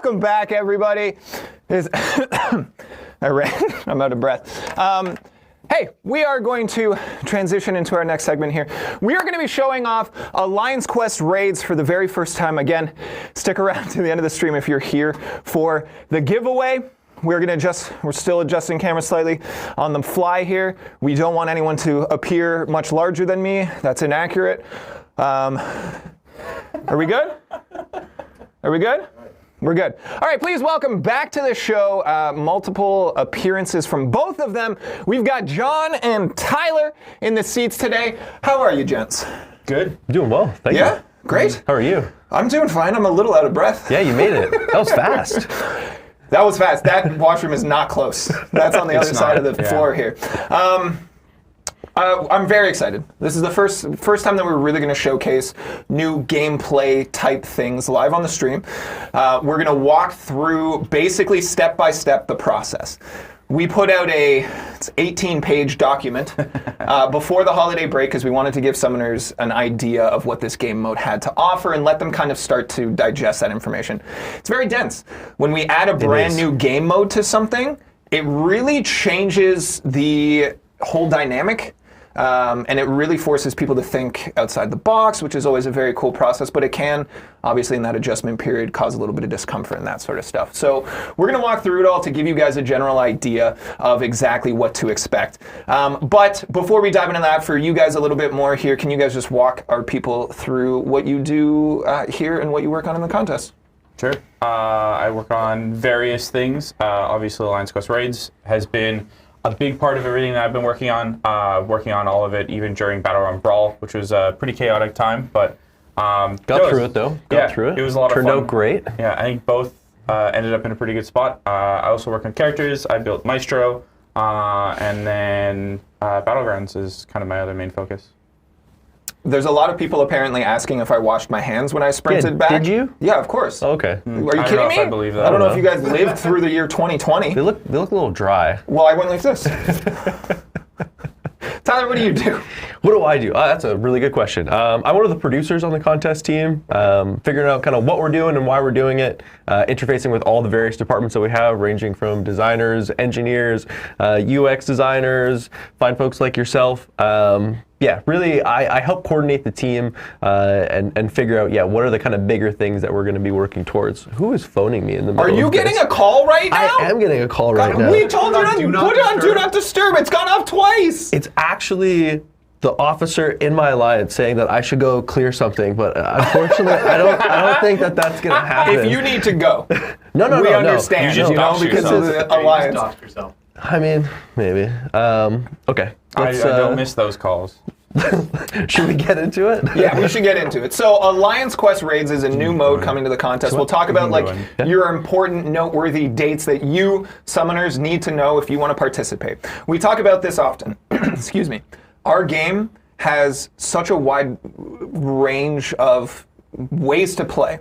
welcome back, everybody. I'm out of breath. Hey, we are going to transition into our next segment here. We are going to be showing off Alliance Quest raids for the very first time. Again, stick around to the end of the stream if you're here for the giveaway. We're still adjusting cameras slightly on the fly here. We don't want anyone to appear much larger than me. That's inaccurate. Are we good? Are we good? We're good. All right, please welcome back to the show. Multiple appearances from both of them. We've got John and Tyler in the seats today. How are you, gents? Good. Doing well. Thank you. Yeah? Great. How are you? I'm doing fine. I'm a little out of breath. Yeah, you made it. That was fast. That was fast. That washroom is not close. That's on the other side of the floor here. I'm very excited. This is the first time that we're really going to showcase new gameplay type things live on the stream. We're going to walk through basically step by step the process. We put out it's 18-page document before the holiday break because we wanted to give summoners an idea of what this game mode had to offer and let them kind of start to digest that information. It's very dense. When we add a brand new game mode to something, it really changes the whole dynamic. And it really forces people to think outside the box, which is always a very cool process, but it can, obviously in that adjustment period, cause a little bit of discomfort and that sort of stuff. So we're going to walk through it all to give you guys a general idea of exactly what to expect. But before we dive into that, for you guys a little bit more here, can you guys just walk our people through what you do here and what you work on in the contest? Sure. I work on various things. Obviously, Alliance Quest Raids has been a big part of everything that I've been working on all of it, even during Battle Run Brawl, which was a pretty chaotic time, but got through it though. Got through it. It was a lot of fun. Turned out great. Yeah, I think both ended up in a pretty good spot. I also work on characters. I built Maestro, and then Battlegrounds is kind of my other main focus. There's a lot of people apparently asking if I washed my hands when I sprinted back. Did you? Yeah, of course. Oh, okay. Are you kidding me? I believe that. I don't know if you guys lived through the year 2020. They look a little dry. Well, I went like this. Tyler, what do you do? What do I do? That's a really good question. I'm one of the producers on the contest team, figuring out kind of what we're doing and why we're doing it, interfacing with all the various departments that we have, ranging from designers, engineers, UX designers, fine folks like yourself. Yeah, really, I help coordinate the team and figure out, what are the kind of bigger things that we're going to be working towards. Who is phoning me in the middle of this? Are you getting a call right now? I am getting a call right now. We told you to put it on Do Not Disturb. It's gone off twice. It's actually the officer in my alliance saying that I should go clear something, but unfortunately, I don't think that that's going to happen. If you need to go, no, we understand. You just because of the alliance. You just yourself. I mean, maybe. Okay. I don't miss those calls. Should we get into it? Yeah, we should get into it. So Alliance Quest Raids is a new mode coming to the contest. We'll talk about your important, noteworthy dates that you summoners need to know if you want to participate. We talk about this often. Excuse me. Our game has such a wide range of ways to play,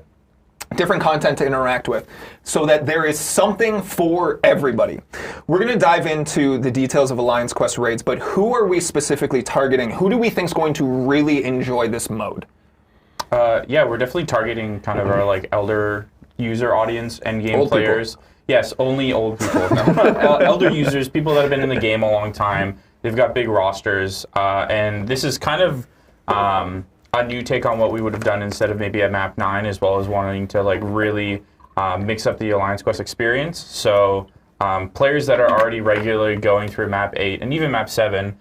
different content to interact with, so that there is something for everybody. We're going to dive into the details of Alliance Quest Raids, but who are we specifically targeting? Who do we think is going to really enjoy this mode? We're definitely targeting kind of our elder user audience and game players. People. Yes, only old people. Elder users, people that have been in the game a long time. They've got big rosters, and this is kind of a new take on what we would have done instead of maybe at map 9, as well as wanting to really mix up the Alliance Quest experience. So players that are already regularly going through map 8 and even map 7,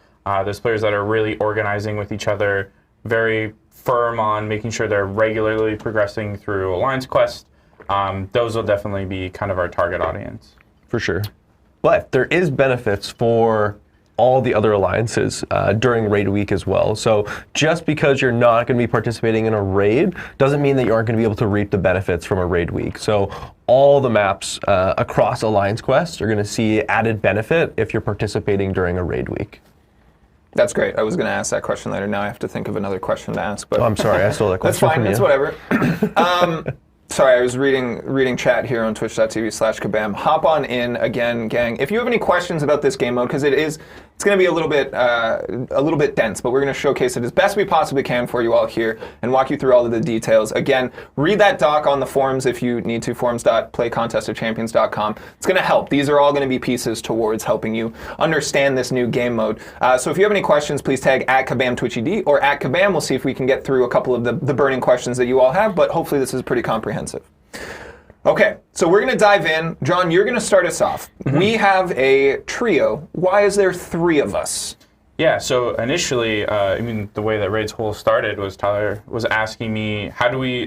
those players that are really organizing with each other, very firm on making sure they're regularly progressing through Alliance Quest, those will definitely be kind of our target audience. For sure. But there is benefits for all the other alliances during raid week as well. So just because you're not going to be participating in a raid doesn't mean that you aren't going to be able to reap the benefits from a raid week. So all the maps across Alliance Quest are going to see added benefit if you're participating during a raid week. That's great. I was going to ask that question later. Now I have to think of another question to ask. But I'm sorry, I stole that question. That's fine. It's whatever. Sorry, I was reading chat here on twitch.tv/Kabam. Hop on in again, gang. If you have any questions about this game mode, because it's going to be a little bit dense, but we're going to showcase it as best we possibly can for you all here and walk you through all of the details. Again, read that doc on the forums if you need to, forums.playcontestofchampions.com. It's going to help. These are all going to be pieces towards helping you understand this new game mode. So if you have any questions, please tag @KabamTwitchED or @Kabam. We'll see if we can get through a couple of the burning questions that you all have, but hopefully this is pretty comprehensive. Okay, so we're going to dive in. John, you're going to start us off. We have a trio. Why is there 3 of us? Yeah, so initially, the way that Raid's whole started was Tyler was asking me, how do we,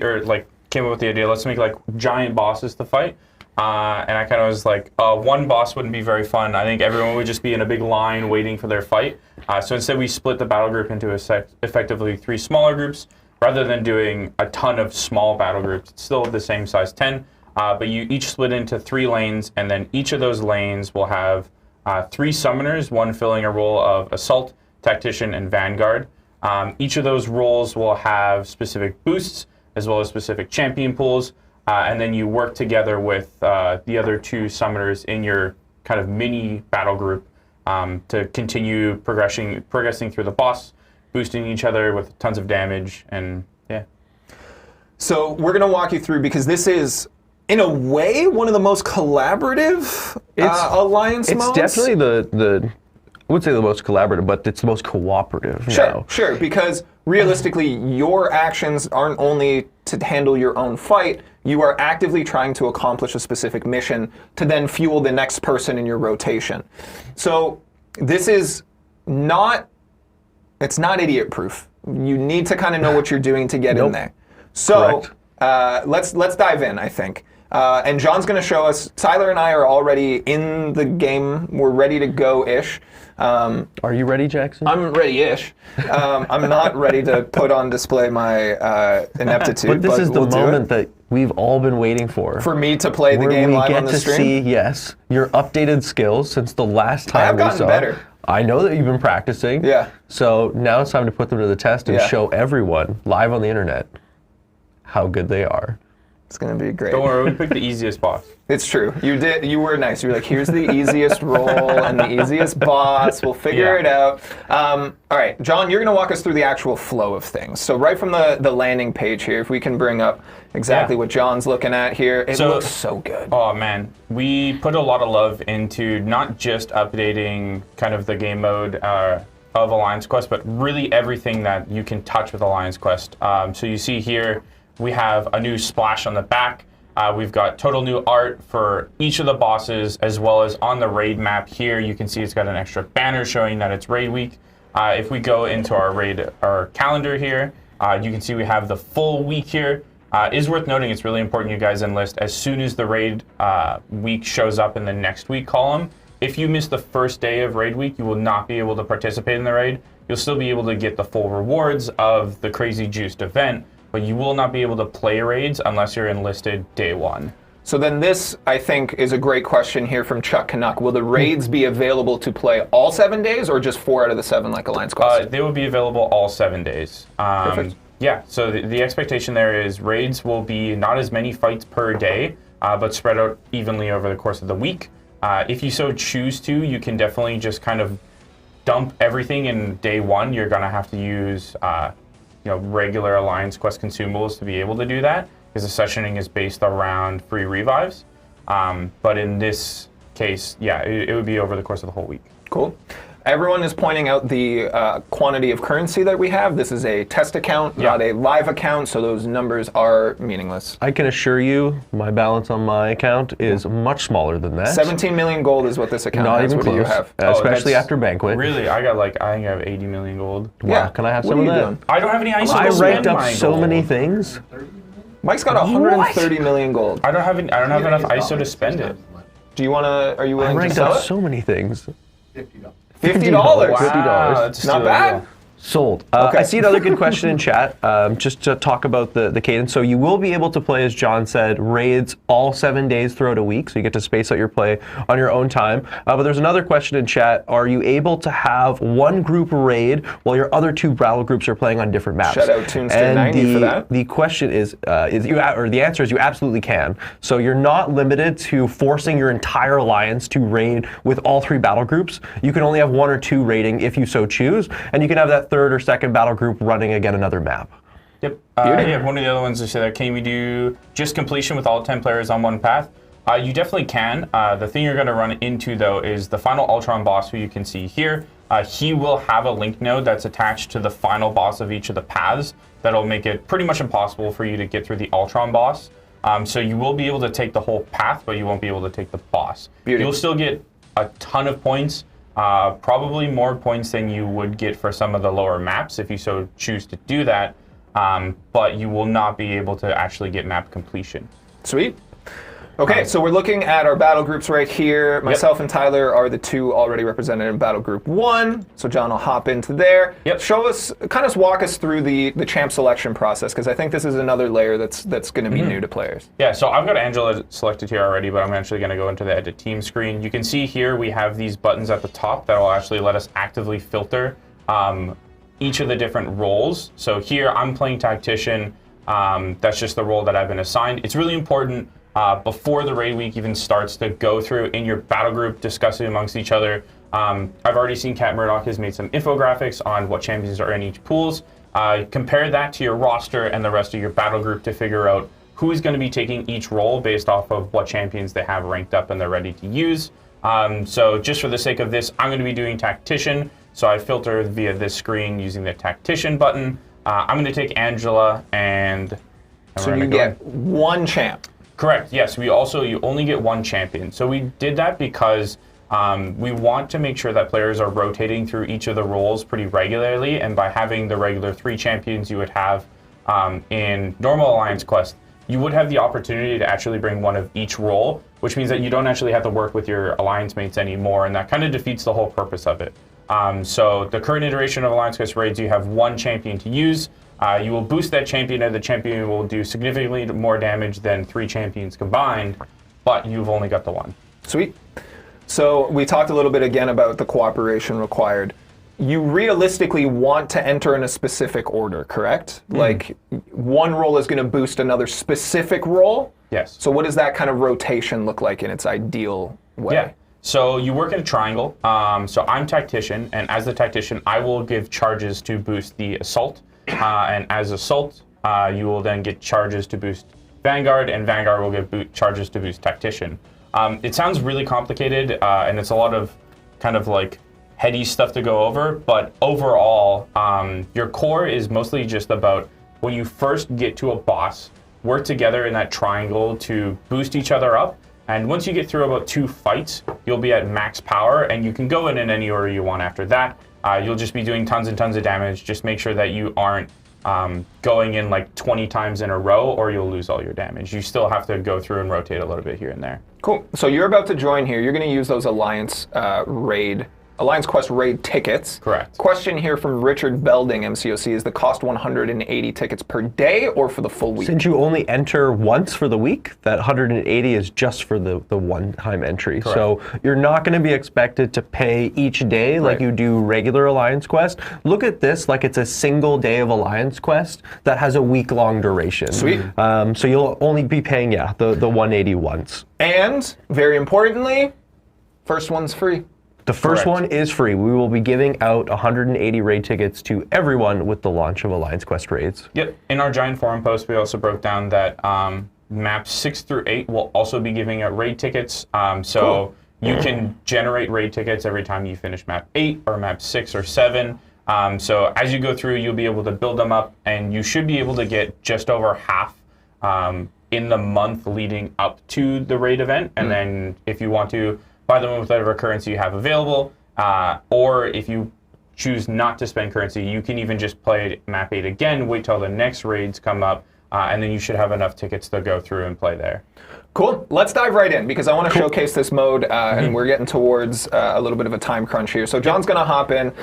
came up with the idea, let's make, giant bosses to fight. And I kind of was like, one boss wouldn't be very fun. I think everyone would just be in a big line waiting for their fight. So instead, we split the battle group into effectively 3 smaller groups, rather than doing a ton of small battle groups. It's still the same size 10. But you each split into 3 lanes, and then each of those lanes will have 3 summoners, one filling a role of Assault, Tactician, and Vanguard. Each of those roles will have specific boosts, as well as specific champion pools, and then you work together with the other 2 summoners in your kind of mini battle group to continue progressing through the boss, boosting each other with tons of damage, and yeah. So we're going to walk you through, because this is, in a way, one of the most collaborative alliance modes. It's definitely the I would say the most collaborative, but it's the most cooperative now. Sure, because realistically, your actions aren't only to handle your own fight, you are actively trying to accomplish a specific mission to then fuel the next person in your rotation. So this is not, it's not idiot-proof. You need to kind of know what you're doing to get in there. So let's dive in, I think. And John's going to show us. Tyler and I are already in the game. We're ready to go-ish. Are you ready, Jackson? I'm ready-ish. I'm not ready to put on display my ineptitude. But this is the moment that we've all been waiting for. For me to play the game live on the stream? Where we get to see, your updated skills since the last time we saw. I've gotten better. I know that you've been practicing. Yeah. So now it's time to put them to the test and show everyone live on the internet how good they are. It's going to be great. Don't worry, we picked the easiest boss. It's true. You were nice. You were like, here's the easiest role and the easiest boss. We'll figure it out. All right, John, you're going to walk us through the actual flow of things. So right from the landing page here, if we can bring up exactly what John's looking at here. It looks so good. Oh, man. We put a lot of love into not just updating kind of the game mode of Alliance Quest, but really everything that you can touch with Alliance Quest. So you see here, we have a new splash on the back. We've got total new art for each of the bosses, as well as on the raid map here. You can see it's got an extra banner showing that it's raid week. If we go into our calendar here, you can see we have the full week here. It is worth noting, it's really important you guys enlist as soon as the raid week shows up in the next week column. If you miss the first day of raid week, you will not be able to participate in the raid. You'll still be able to get the full rewards of the Crazy Juiced event, but you will not be able to play raids unless you're enlisted day 1. So then this, I think, is a great question here from Chuck Canuck. Will the raids be available to play all 7 days, or just 4 out of the 7 like Alliance Quest? They will be available all 7 days. Perfect. Yeah, so the expectation there is raids will be not as many fights per day, but spread out evenly over the course of the week. If you so choose to, you can definitely just kind of dump everything in day 1. You're going to have to use regular Alliance Quest consumables to be able to do that, because the sessioning is based around free revives. But in this case, it would be over the course of the whole week. Cool. Everyone is pointing out the quantity of currency that we have. This is a test account, not a live account, so those numbers are meaningless. I can assure you my balance on my account is much smaller than that. 17 million gold is what this account Not has. even What close. do you have? Especially after Banquet. Really? I think I have 80 million gold. Wow. Yeah. Can I have What some are of you that? doing? I don't have any ISO. I ranked up my so gold. many things. Mike's got 130 million gold. I don't have enough ISO to spend it. Do you want to? Are you I willing to ranked sell up it? so many things. $50. $50. Wow, $50. that's Not still bad. real. Sold. Okay. I see another good question in chat, just to talk about the cadence. So you will be able to play, as John said, raids all 7 days throughout a week, so you get to space out your play on your own time. But there's another question in chat. Are you able to have one group raid while your other 2 battle groups are playing on different maps? Shout out Toonstick90 for that. The question is the answer is you absolutely can. So you're not limited to forcing your entire alliance to raid with all 3 battle groups. You can only have 1 or 2 raiding if you so choose, and you can have that 3rd or 2nd battle group running again another map. Yep. Yeah, one of the other ones to say that, can we do just completion with all 10 players on one path? You definitely can. The thing you're going to run into, though, is the final Ultron boss, who you can see here. He will have a link node that's attached to the final boss of each of the paths. That'll make it pretty much impossible for you to get through the Ultron boss. So you will be able to take the whole path, but you won't be able to take the boss. Beauty. You'll still get a ton of points. Probably more points than you would get for some of the lower maps if you so choose to do that, but you will not be able to actually get map completion. Sweet. Okay, so we're looking at our battle groups right here. Myself and Tyler are the 2 already represented in battle group 1. So John will hop into there. Yep. Kind of walk us through the champ selection process, because I think this is another layer that's going to be new to players. Yeah, so I've got Angela selected here already, but I'm actually going to go into the edit team screen. You can see here we have these buttons at the top that will actually let us actively filter each of the different roles. So here I'm playing tactician. That's just the role that I've been assigned. It's really important before the raid week even starts to go through in your battle group, discuss it amongst each other. I've already seen Cat Murdoch has made some infographics on what champions are in each pools. Compare that to your roster and the rest of your battle group to figure out who is going to be taking each role based off of what champions they have ranked up and they're ready to use. So just for the sake of this, I'm going to be doing tactician. So I filter via this screen using the tactician button. I'm going to take Angela and so you get 1 champ. Correct. Yes. You only get 1 champion. So we did that because we want to make sure that players are rotating through each of the roles pretty regularly, and by having the regular 3 champions you would have in normal Alliance Quest, you would have the opportunity to actually bring 1 of each role, which means that you don't actually have to work with your alliance mates anymore, and that kind of defeats the whole purpose of it. So the current iteration of Alliance Quest Raids, you have 1 champion to use. You will boost that champion, and the champion will do significantly more damage than 3 champions combined, but you've only got the 1. Sweet. So we talked a little bit again about the cooperation required. You realistically want to enter in a specific order, correct? Like, 1 role is going to boost another specific role? Yes. So what does that kind of rotation look like in its ideal way? Yeah. So you work in a triangle. So I'm tactician, and as the tactician, I will give charges to boost the assault. And as assault, you will then get charges to boost Vanguard, and Vanguard will get charges to boost tactician. It sounds really complicated, and it's a lot of kind of like heady stuff to go over, but overall, your core is mostly just about when you first get to a boss, work together in that triangle to boost each other up. And once you get through about 2 fights, you'll be at max power, and you can go in any order you want after that. You'll just be doing tons and tons of damage. Just make sure that you aren't going in like 20 times in a row, or you'll lose all your damage. You still have to go through and rotate a little bit here and there. Cool. So you're about to join here. You're going to use those Alliance Quest Raid tickets. Correct. Question here from Richard Belding, MCOC, is the cost 180 tickets per day or for the full week? Since you only enter once for the week, that 180 is just for the one-time entry. Correct. So you're not going to be expected to pay each day like you do regular Alliance Quest. Look at this like it's a single day of Alliance Quest that has a week-long duration. Sweet. So you'll only be paying, the 180 once. And, very importantly, first one's free. The first Correct. one is free. We will be giving out 180 raid tickets to everyone with the launch of Alliance Quest Raids. Yep. In our giant forum post, we also broke down that maps 6 through 8 will also be giving out raid tickets. So you can generate raid tickets every time you finish map 8 or map 6 or 7. So as you go through, you'll be able to build them up, and you should be able to get just over half in the month leading up to the raid event. And then if you want to buy them with whatever currency you have available, or if you choose not to spend currency, you can even just play map 8 again, wait till the next raids come up, and then you should have enough tickets to go through and play there. Cool. Let's dive right in, because I want to showcase this mode, and we're getting towards a little bit of a time crunch here. So John's going to hop in.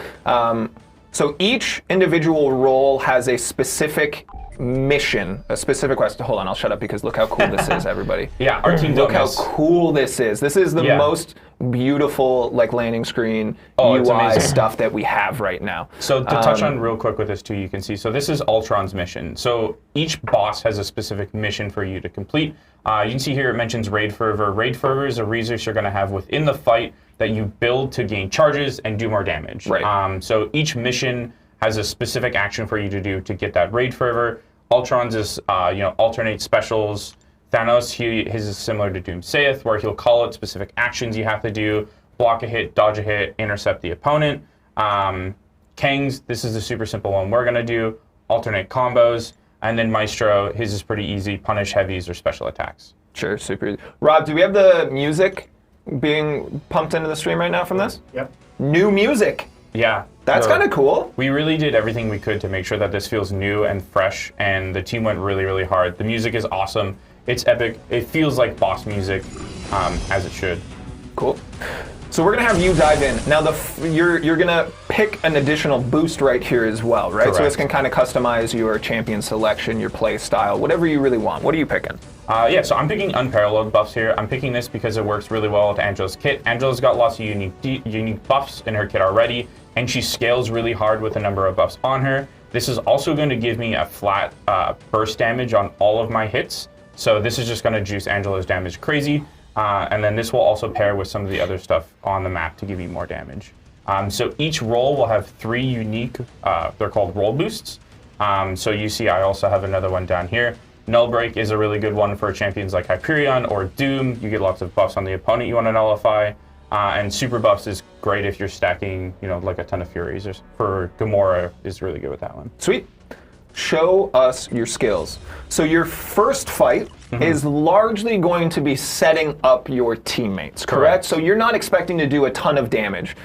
So each individual role has a specific mission, a specific quest. Hold on, I'll shut up because look how cool this is, everybody. Yeah, our team Look don't how miss. cool this is. This is the most beautiful like landing screen it's UI amazing. stuff that we have right now. So to touch on real quick with this too, you can see, so this is Ultron's mission. So each boss has a specific mission for you to complete. You can see here it mentions Raid Fervor. Raid Fervor is a resource you're going to have within the fight that you build to gain charges and do more damage. Right. So each mission has a specific action for you to do to get that Raid Fervor. Ultron's is, alternate specials. Thanos, his is similar to Doom Saith, where he'll call out specific actions you have to do, block a hit, dodge a hit, intercept the opponent. Kang's, this is the super simple one we're going to do, alternate combos. And then Maestro, his is pretty easy, punish heavies or special attacks. Sure, super easy. Rob, do we have the music being pumped into the stream right now from this? Yep. New music. Yeah. That's kind of cool. We really did everything we could to make sure that this feels new and fresh, and the team went really, really hard. The music is awesome. It's epic. It feels like boss music, as it should. Cool. So we're gonna have you dive in now. You're gonna pick an additional boost right here as well, right? Correct. So this can kind of customize your champion selection, your play style, whatever you really want. What are you picking? So I'm picking unparalleled buffs here. I'm picking this because it works really well with Angela's kit. Angela's got lots of unique buffs in her kit already, and she scales really hard with the number of buffs on her. This is also going to give me a flat burst damage on all of my hits. So this is just going to juice Angela's damage crazy. And then this will also pair with some of the other stuff on the map to give you more damage. So each role will have 3 unique, they're called role boosts. So you see I also have another one down here. Null Break is a really good one for champions like Hyperion or Doom. You get lots of buffs on the opponent you want to nullify. And Super Buffs is great if you're stacking, like a ton of Furies. For Gamora is really good with that one. Sweet. Show us your skills. So your first fight is largely going to be setting up your teammates, correct? So you're not expecting to do a ton of damage.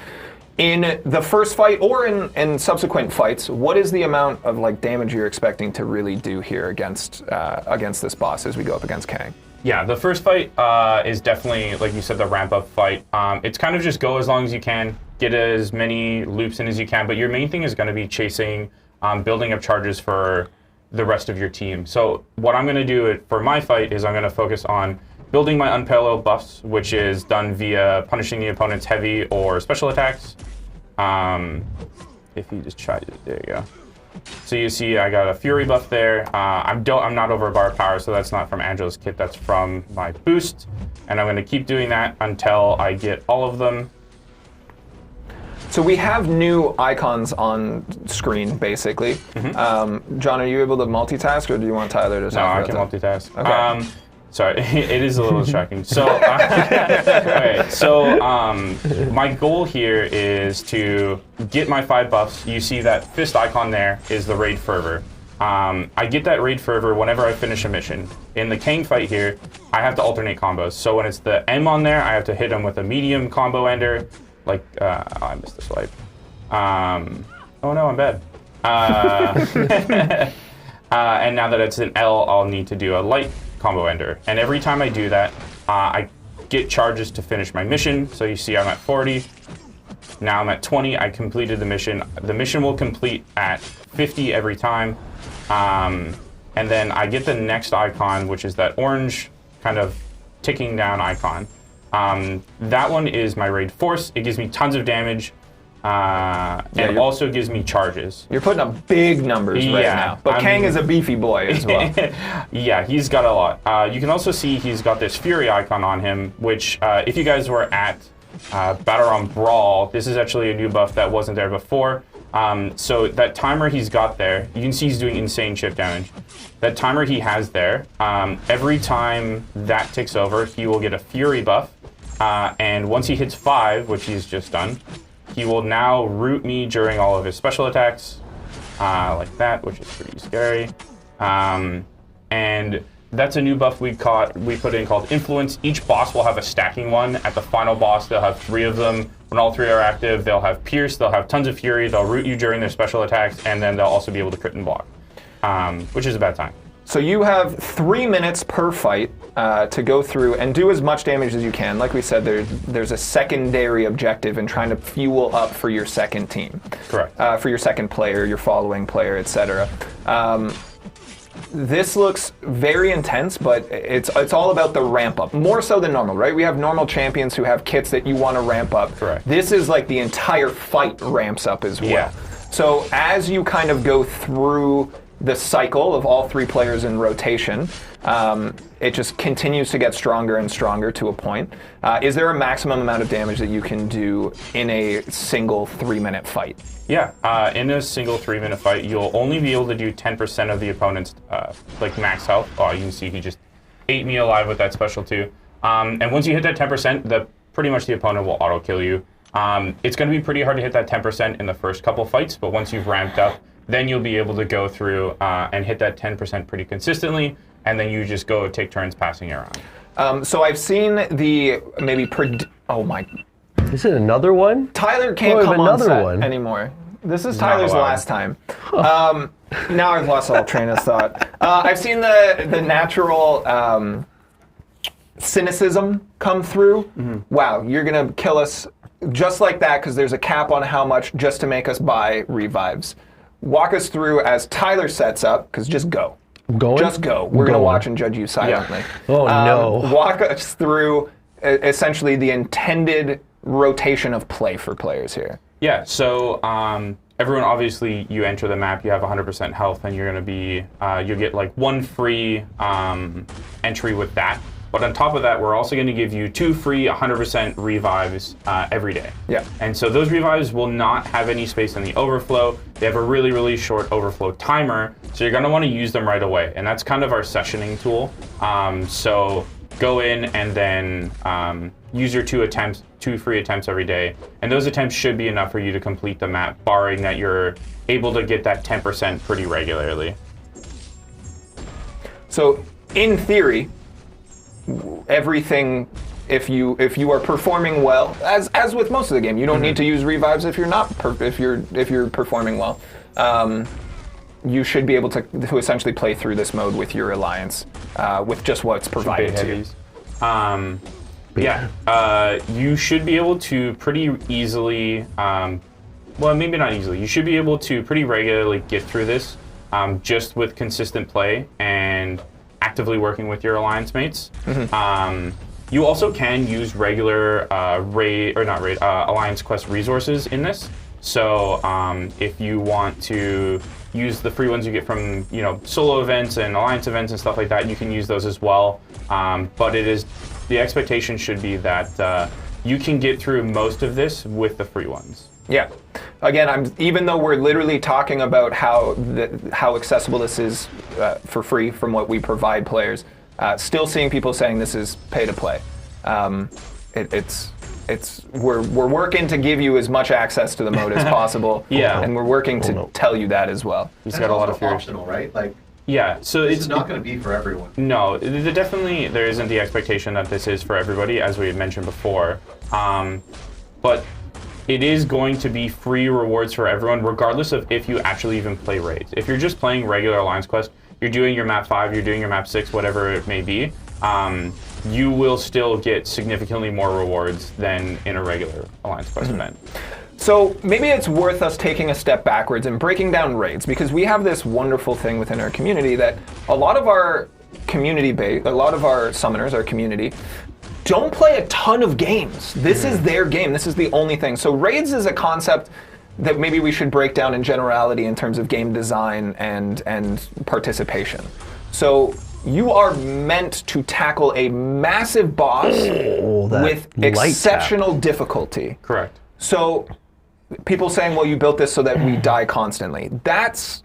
In the first fight or in subsequent fights, what is the amount of damage you're expecting to really do here against this boss as we go up against Kang? Yeah, the first fight is definitely, like you said, the ramp-up fight. It's kind of just go as long as you can, get as many loops in as you can, but your main thing is going to be chasing, building up charges for the rest of your team. So what I'm going to do for my fight is I'm going to focus on building my unparalleled buffs, which is done via punishing the opponent's heavy or special attacks. If you just try it, there you go. So you see I got a Fury buff there. I'm not over bar power, so that's not from Angela's kit, that's from my boost. And I'm going to keep doing that until I get all of them. So we have new icons on screen, basically. John, are you able to multitask, or do you want Tyler to talk about I can multitask. Okay. Sorry, it is a little distracting. So, my goal here is to get my 5 buffs. You see that fist icon there is the Raid Fervor. I get that Raid Fervor whenever I finish a mission. In the Kang fight here, I have to alternate combos. So when it's the M on there, I have to hit him with a medium combo ender. I missed the swipe. Oh no, I'm bad. And now that it's an L, I'll need to do a light combo ender. And every time I do that, I get charges to finish my mission. So you see I'm at 40. Now I'm at 20. I completed the mission. The mission will complete at 50 every time. And then I get the next icon, which is that orange kind of ticking down icon. That one is my Raid Force. It gives me tons of damage. And also gives me charges. You're putting up big numbers right now. But Kang is a beefy boy as well. Yeah, he's got a lot. You can also see he's got this Fury icon on him, which if you guys were at Battleground Brawl, this is actually a new buff that wasn't there before. So that timer he's got there, you can see he's doing insane chip damage. That timer he has there, every time that ticks over, he will get a Fury buff. And once he hits 5, which he's just done, he will now root me during all of his special attacks, like that, which is pretty scary. And that's a new buff we put in called Influence. Each boss will have a stacking one. At the final boss, they'll have 3 of them. When all 3 are active, they'll have Pierce, they'll have tons of Fury, they'll root you during their special attacks, and then they'll also be able to crit and block, which is a bad time. So you have 3 minutes per fight to go through and do as much damage as you can. Like we said, there's a secondary objective in trying to fuel up for your second team. Correct. For your second player, your following player, etc. This looks very intense, but it's all about the ramp up. More so than normal, right? We have normal champions who have kits that you want to ramp up. Correct. This is like the entire fight ramps up as well. Yeah. So as you kind of go through the cycle of all 3 players in rotation, it just continues to get stronger and stronger to a point. Is there a maximum amount of damage that you can do in a single 3-minute fight? Yeah, in a single 3-minute fight, you'll only be able to do 10% of the opponent's like max health. Oh, you can see he just ate me alive with that special too. And once you hit that 10%, pretty much the opponent will auto kill you. It's going to be pretty hard to hit that 10% in the first couple fights, but once you've ramped up, then you'll be able to go through and hit that 10% pretty consistently, and then you just go take turns passing it around. So I've seen the oh my. Is it another one? Tyler can't come on set anymore. This is Tyler's last time. Now I've lost all train of thought. I've seen the natural cynicism come through. Mm-hmm. Wow, you're going to kill us just like that because there's a cap on how much just to make us buy revives. Walk us through as Tyler sets up, because just go. Just go. We're going to watch and judge you silently. Yeah. Oh, no. Walk us through essentially the intended rotation of play for players here. Yeah, so everyone, obviously, you enter the map, you have 100% health, and you're going to be, you'll get like 1 free entry with that. But on top of that, we're also going to give you 2 free 100% revives every day. Yeah. And so those revives will not have any space in the overflow. They have a really, really short overflow timer, so you're going to want to use them right away. And that's kind of our sessioning tool. So go in and then use your 2 free attempts every day. And those attempts should be enough for you to complete the map, barring that you're able to get that 10% pretty regularly. So in theory, everything, if you are performing well, as with most of the game, you don't need to use revives if you're not if you're performing well. You should be able to essentially play through this mode with your alliance with just what's provided to you. You should be able to pretty easily, well, maybe not easily. You should be able to pretty regularly get through this just with consistent play and actively working with your alliance mates. Mm-hmm. You also can use regular alliance quest resources in this. So if you want to use the free ones you get from solo events and alliance events and stuff like that, you can use those as well. But the expectation should be that you can get through most of this with the free ones. Yeah. Again, even though we're literally talking about how accessible this is for free from what we provide players, still seeing people saying this is pay to play. We're working to give you as much access to the mode as possible. Yeah. And we're working to tell you that as well. He's got a lot of fears. Optional, right? Like. Yeah, so it's not going to be for everyone. No, there isn't the expectation that this is for everybody, as we had mentioned before. But it is going to be free rewards for everyone, regardless of if you actually even play raids. If you're just playing regular Alliance Quest, you're doing your map 5, you're doing your map 6, whatever it may be, you will still get significantly more rewards than in a regular Alliance Quest event. So maybe it's worth us taking a step backwards and breaking down raids, because we have this wonderful thing within our community that a lot of our summoners, our community, don't play a ton of games. This is their game. This is the only thing. So raids is a concept that maybe we should break down in generality in terms of game design and participation. So you are meant to tackle a massive boss with exceptional difficulty. Correct. So people saying, well, you built this so that we die constantly. That's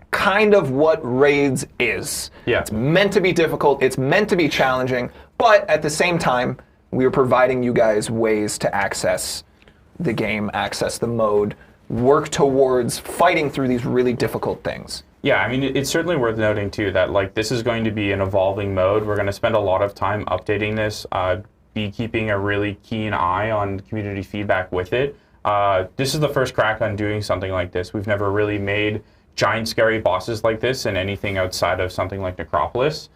kind of what raids is. Yeah. It's meant to be difficult, it's meant to be challenging, but at the same time, we are providing you guys ways to access the game, access the mode, work towards fighting through these really difficult things. Yeah, I mean, it's certainly worth noting too that this is going to be an evolving mode. We're going to spend a lot of time updating this, be keeping a really keen eye on community feedback with it. This is the first crack on doing something like this. We've never really made giant scary bosses like this and anything outside of something like Necropolis.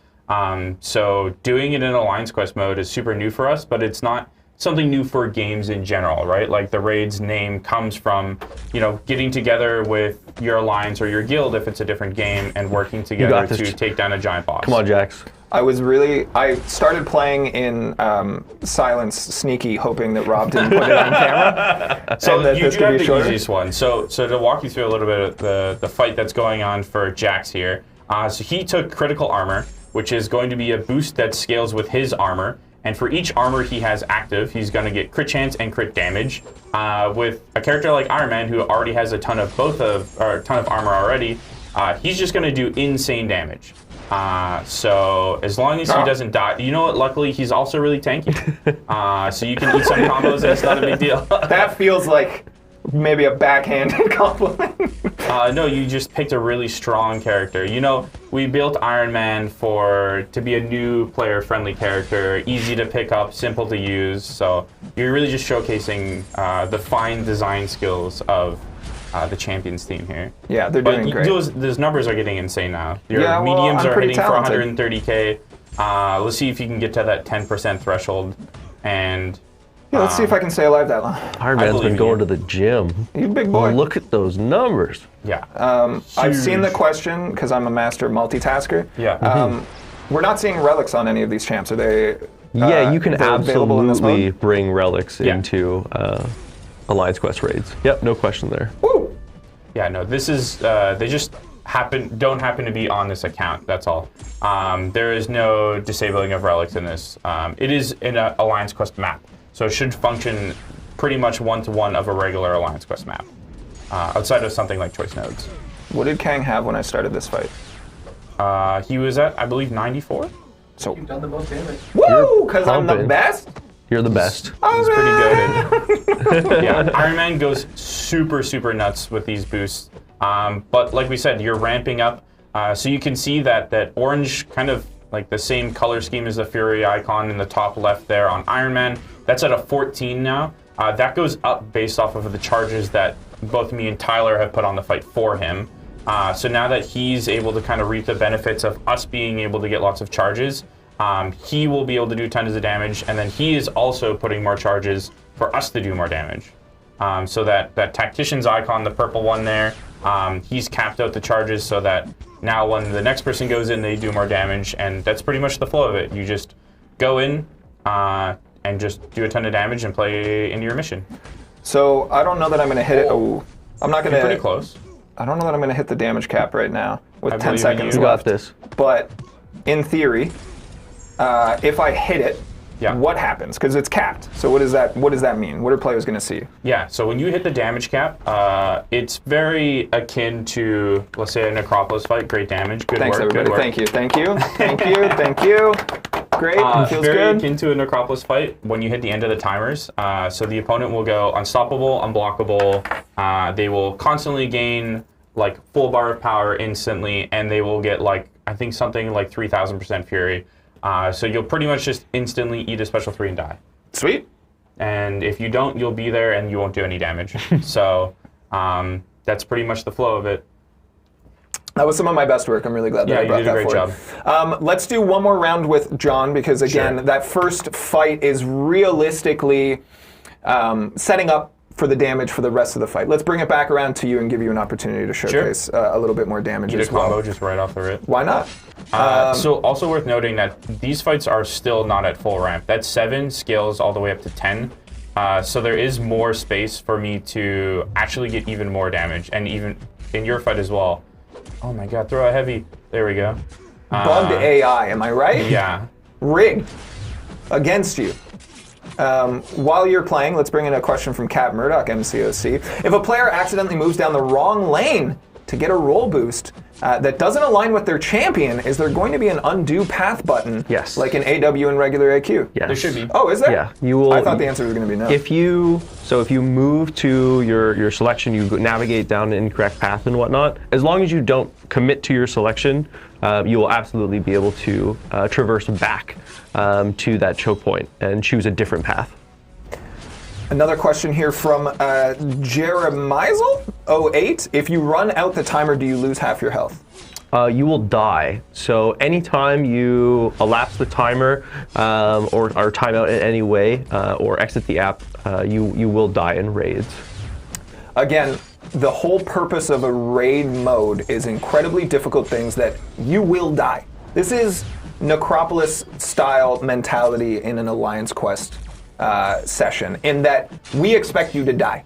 So doing it in Alliance Quest mode is super new for us, but it's not something new for games in general, right? Like the Raid's name comes from, getting together with your alliance or your guild if it's a different game and working together to take down a giant boss. Come on, Jax. I started playing in silence, sneaky, hoping that Rob didn't put it on camera. So and that you this do could have be the shorter. easiest one. So to walk you through a little bit of the fight that's going on for Jax here. So he took critical armor, which is going to be a boost that scales with his armor. And for each armor he has active, he's going to get crit chance and crit damage. With a character like Iron Man, who already has a ton of armor already, he's just going to do insane damage. So as long as he doesn't die, you know what? Luckily, he's also really tanky. So you can eat some combos, and it's not a big deal. That feels like maybe a backhanded compliment. No, you just picked a really strong character. We built Iron Man to be a new player-friendly character, easy to pick up, simple to use. So you're really just showcasing the fine design skills of the Champions team here. Yeah, they're doing great. Those numbers are getting insane now. Your Yeah, well, mediums I'm are pretty hitting talented. for 130k. Let's see if you can get to that 10% threshold. And Yeah, let's see if I can stay alive that long. Iron Man's believe been in going you. to the gym. You big boy. Look at those numbers. yeah, I've seen the question because I'm a master multitasker. yeah. We're not seeing relics on any of these champs. Are they? Yeah, you can they're available in this absolutely mode? bring relics Yeah. into Alliance Quest raids. Yep, no question there. Woo! Yeah, no, this is, they just don't happen to be on this account, that's all. There is no disabling of relics in this. It is in an Alliance Quest map, so it should function pretty much one-to-one of a regular Alliance Quest map, outside of something like choice nodes. What did Kang have when I started this fight? He was at, I believe, 94? So, You've done the most damage. woo! Because I'm the pumping. best. You're the best. He's pretty good. Yeah, Iron Man goes super, super nuts with these boosts. But like we said, you're ramping up. So you can see that orange, kind of like the same color scheme as the Fury icon in the top left there on Iron Man. That's at a 14 now. That goes up based off of the charges that both me and Tyler have put on the fight for him. So now that he's able to kind of reap the benefits of us being able to get lots of charges, he will be able to do tons of damage, and then he is also putting more charges for us to do more damage. So that Tactician's icon, the purple one there, he's capped out the charges so that now when the next person goes in, they do more damage, and that's pretty much the flow of it. You just go in and just do a ton of damage and play into your mission. So I don't know that I'm going to hit it. Oh, I'm not going You're to. pretty close. I don't know that I'm going to hit the damage cap right now with I 10 believe in seconds you. You left. got this. But in theory, if I hit it, Yeah. what happens? Because it's capped. So what does that mean? What are players going to see? Yeah, so when you hit the damage cap, it's very akin to, let's say, a Necropolis fight. Great damage. Good Thanks, work. everybody. Good work. Thank you. Thank you. Thank you. Thank you. Great. Feels Very good. akin to a Necropolis fight when you hit the end of the timers. So the opponent will go unstoppable, unblockable. They will constantly gain like full bar of power instantly, and they will get I think something like 3,000% fury. So you'll pretty much just instantly eat a special 3 and die. Sweet. And if you don't, you'll be there and you won't do any damage. So that's pretty much the flow of it. That was some of my best work. I'm really glad that Yeah, I you brought did a that great forward. job. Let's do one more round with John because, again, Sure. that first fight is realistically setting up for the damage for the rest of the fight. Let's bring it back around to you and give you an opportunity to showcase a little bit more damage Eat a as well. combo just right off the rip. Why not? So also worth noting that these fights are still not at full ramp. That 7 scales all the way up to 10. So there is more space for me to actually get even more damage, and even in your fight as well. Oh my god, throw a heavy. There we go. Bugged AI, am I right? Yeah. Rigged against you. While you're playing, let's bring in a question from Cat Murdoch, MCOC. If a player accidentally moves down the wrong lane to get a roll boost that doesn't align with their champion, is there going to be an undo path button? Yes. Like in AW and regular AQ? Yes. There should be. Oh, is there? Yeah, you will. I thought the answer was going to be no. If you move to your selection, you navigate down the incorrect path and whatnot. As long as you don't commit to your selection, you will absolutely be able to traverse back to that choke point and choose a different path. Another question here from Jeremizel08. If you run out the timer, do you lose half your health? You will die. So anytime you elapse the timer or time out in any way or exit the app, you will die in raids. Again, the whole purpose of a raid mode is incredibly difficult things that you will die. This is Necropolis-style mentality in an Alliance Quest session, in that we expect you to die.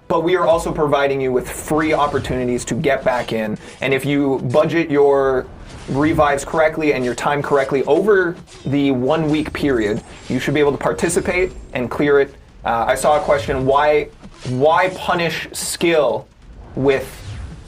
But we are also providing you with free opportunities to get back in. And if you budget your revives correctly and your time correctly over the 1 week period, you should be able to participate and clear it. I saw a question, why punish skill with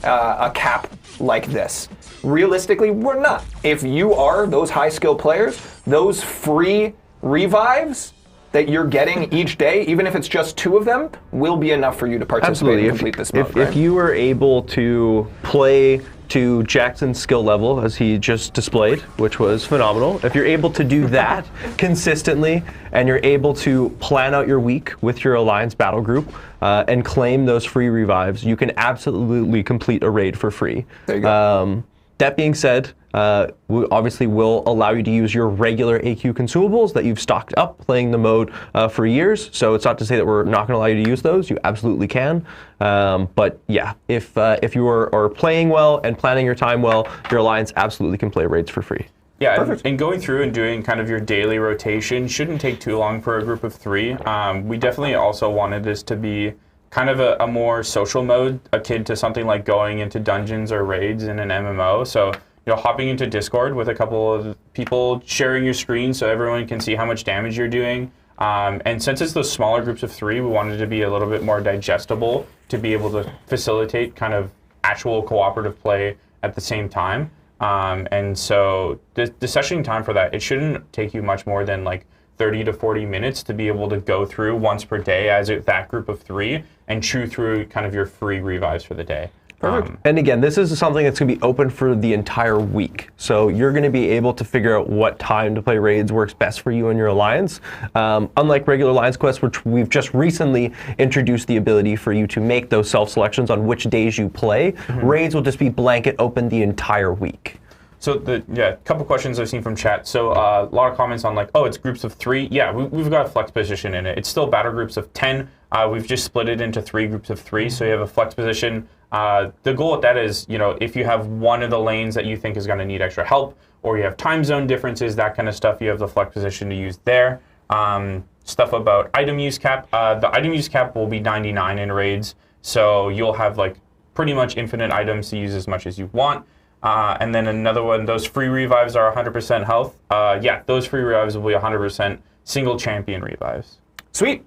a cap like this? Realistically, we're not. If you are those high skill players, those free revives that you're getting each day, even if it's just 2 of them, will be enough for you to participate and complete this mode. If you were able to play to Jackson's skill level, as he just displayed, which was phenomenal, if you're able to do that consistently, and you're able to plan out your week with your Alliance battle group and claim those free revives, you can absolutely complete a raid for free. There you go. That being said, we obviously will allow you to use your regular AQ consumables that you've stocked up playing the mode for years. So it's not to say that we're not going to allow you to use those. You absolutely can. But yeah, if you are playing well and planning your time well, your Alliance absolutely can play raids for free. Yeah, and going through and doing kind of your daily rotation shouldn't take too long for a group of 3. We definitely also wanted this to be kind of a more social mode, akin to something like going into dungeons or raids in an MMO. So, hopping into Discord with a couple of people, sharing your screen so everyone can see how much damage you're doing. And since it's those smaller groups of 3, we wanted it to be a little bit more digestible to be able to facilitate kind of actual cooperative play at the same time. And so the sessioning time for that, it shouldn't take you much more than like 30 to 40 minutes to be able to go through once per day as that group of 3 and chew through kind of your free revives for the day. Perfect. And again, this is something that's going to be open for the entire week. So you're going to be able to figure out what time to play raids works best for you and your Alliance. Unlike regular Alliance quests, which we've just recently introduced the ability for you to make those self-selections on which days you play, raids will just be blanket open the entire week. So a couple questions I've seen from chat. So a lot of comments on like, oh, it's groups of 3. Yeah, we've got a flex position in it. It's still battle groups of 10. We've just split it into 3 groups of 3. So you have a flex position. The goal with that is, if you have one of the lanes that you think is going to need extra help, or you have time zone differences, that kind of stuff, you have the flex position to use there. Stuff about item use cap. The item use cap will be 99 in raids. So you'll have like pretty much infinite items to use as much as you want. And then another one, those free revives are 100% health. Those free revives will be 100% single champion revives. Sweet.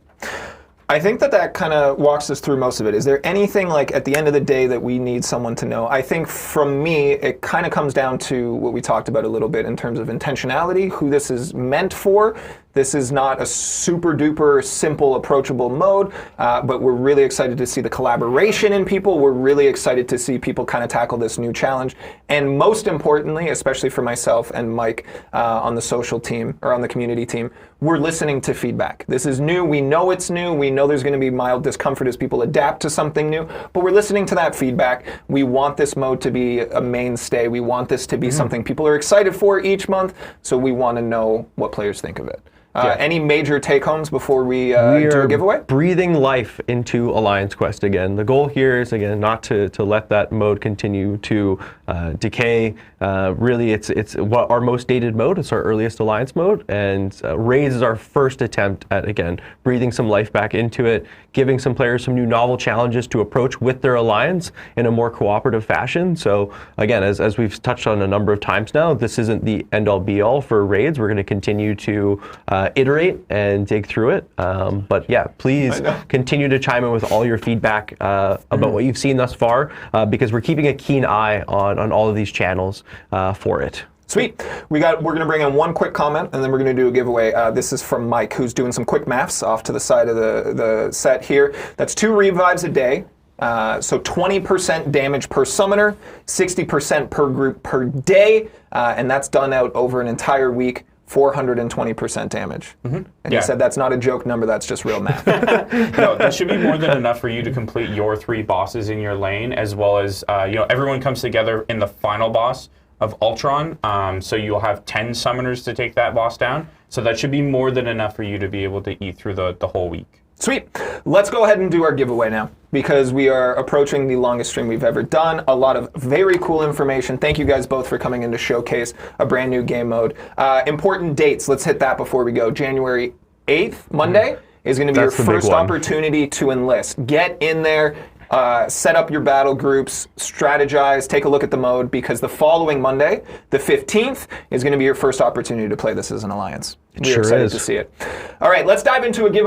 I think that kind of walks us through most of it. Is there anything like at the end of the day that we need someone to know? I think from me, it kind of comes down to what we talked about a little bit in terms of intentionality, who this is meant for. This is not a super duper simple, approachable mode, but we're really excited to see the collaboration in people. We're really excited to see people kind of tackle this new challenge. And most importantly, especially for myself and Mike on the social team or on the community team, we're listening to feedback. This is new. We know it's new. We know there's going to be mild discomfort as people adapt to something new, but we're listening to that feedback. We want this mode to be a mainstay. We want this to be something people are excited for each month, so we want to know what players think of it. Any major take-homes before we do a giveaway? Breathing life into Alliance Quest again. The goal here is, again, not to let that mode continue to decay. Really, it's what our most dated mode. It's our earliest Alliance mode, and Raids is our first attempt at, again, breathing some life back into it, giving some players some new novel challenges to approach with their Alliance in a more cooperative fashion. So, again, as we've touched on a number of times now, this isn't the end-all be-all for Raids. We're going to continue to iterate and dig through it. But yeah, please continue to chime in with all your feedback about what you've seen thus far, because we're keeping a keen eye on all of these channels for it. Sweet. We're going to bring in one quick comment, and then we're going to do a giveaway. This is from Mike, who's doing some quick maths off to the side of the set here. That's 2 revives a day. So 20% damage per summoner, 60% per group per day, and that's done out over an entire week. 420% damage. And Yeah. you said that's not a joke number, that's just real math. No, that should be more than enough for you to complete your 3 bosses in your lane, as well as everyone comes together in the final boss of Ultron. So you'll have 10 summoners to take that boss down. So that should be more than enough for you to be able to eat through the whole week. Sweet. Let's go ahead and do our giveaway now, because we are approaching the longest stream we've ever done. A lot of very cool information. Thank you guys both for coming in to showcase a brand new game mode. Important dates. Let's hit that before we go. January 8th, Monday, is going to be That's the your big first one. opportunity to enlist. Get in there. Set up your battle groups, strategize, take a look at the mode, because the following Monday, the 15th, is going to be your first opportunity to play this as an alliance. We're sure excited is. to see it. All right, let's dive into a giveaway.